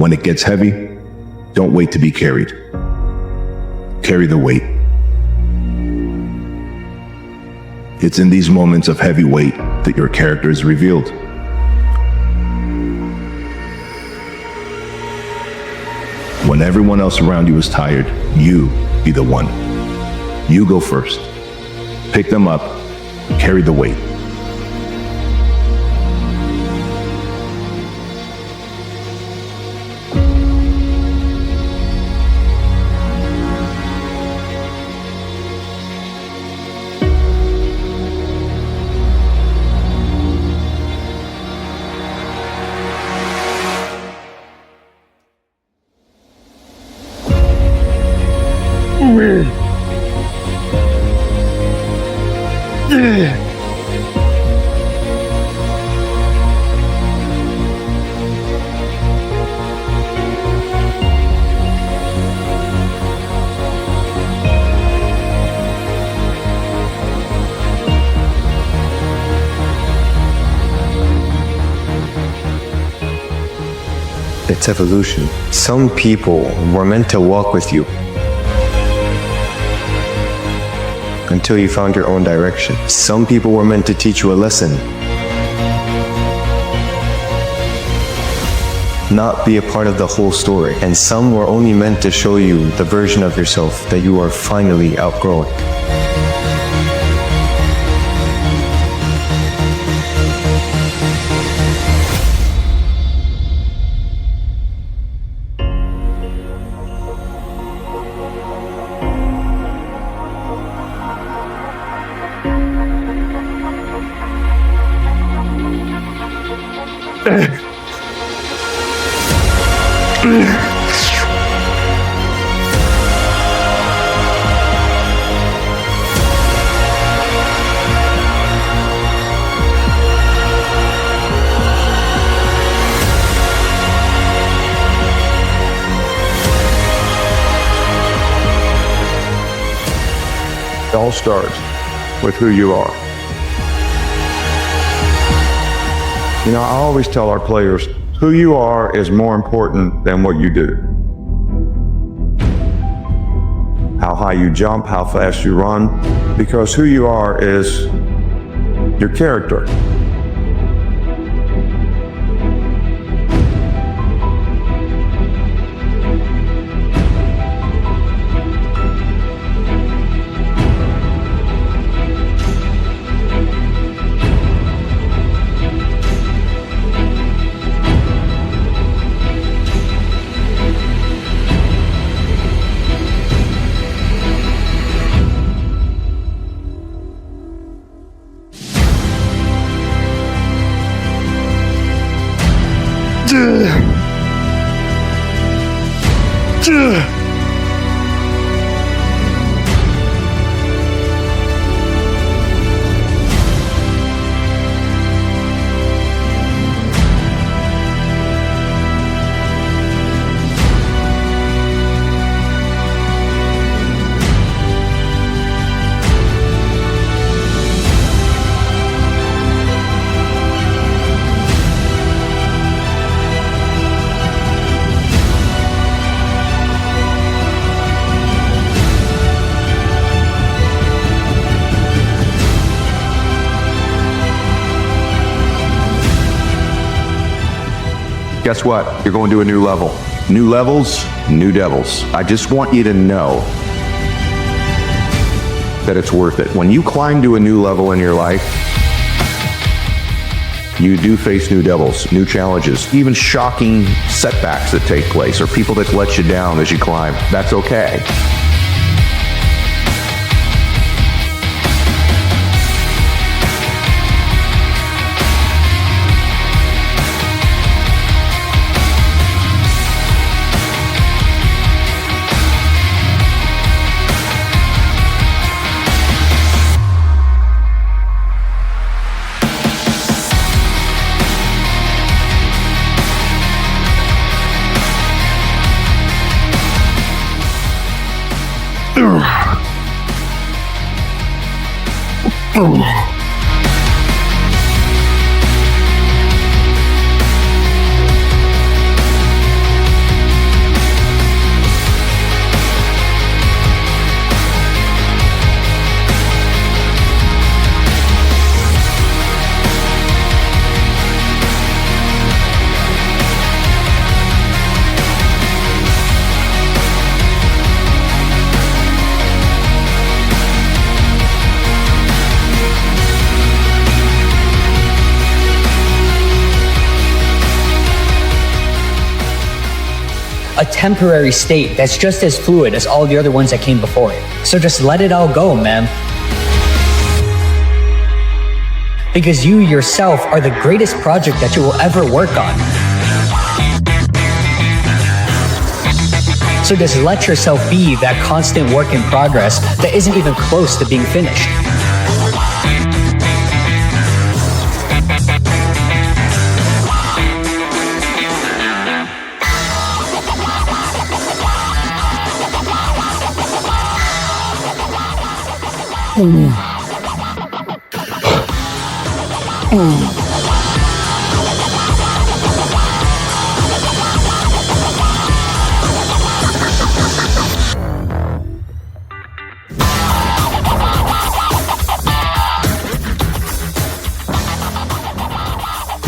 When it gets heavy, don't wait to be carried. Carry the weight. It's in these moments of heavy weight that your character is revealed. When everyone else around you is tired, you be the one. You go first. Pick them up, carry the weight. It's evolution. Some people were meant to walk with you until you found your own direction. Some people were meant to teach you a lesson, not be a part of the whole story. And some were only meant to show you the version of yourself that you are finally outgrowing. It all starts with who you are. You know, I always tell our players, who you are is more important than what you do. How high you jump, how fast you run, because who you are is your character. Guess what? You're going to a new level. New levels, new devils. I just want you to know that it's worth it. When you climb to a new level in your life, you do face new devils, new challenges, even shocking setbacks that take place or people that let you down as you climb. That's okay. temporary state that's just as fluid as all the other ones that came before it. So just let it all go, man. Because you yourself are the greatest project that you will ever work on. So just let yourself be that constant work in progress that isn't even close to being finished.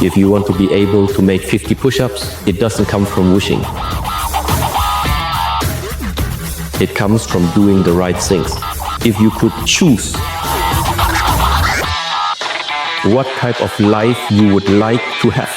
If you want to be able to make 50 push-ups, it doesn't come from wishing. It comes from doing the right things. If you could choose what type of life you would like to have,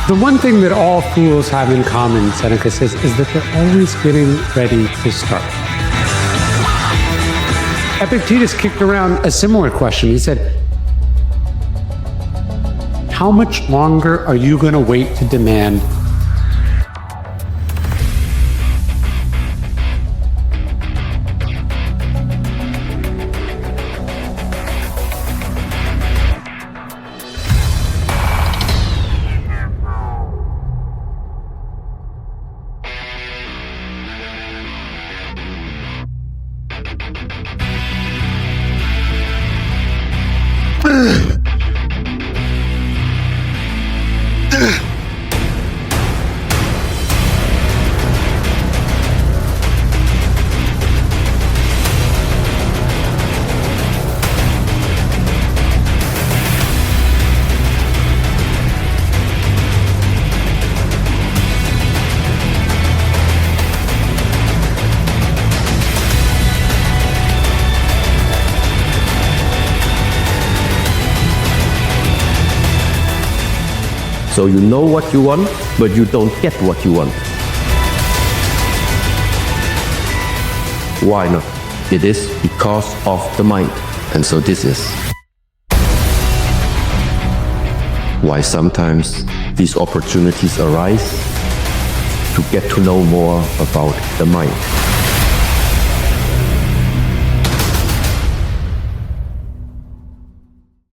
the one thing that all fools have in common, Seneca says, is that they're always getting ready to start. Epictetus kicked around a similar question. He said, how much longer are you going to wait to demand so you know what you want, but you don't get what you want. Why not? It is because of the mind. And so this is why sometimes these opportunities arise, to get to know more about the mind.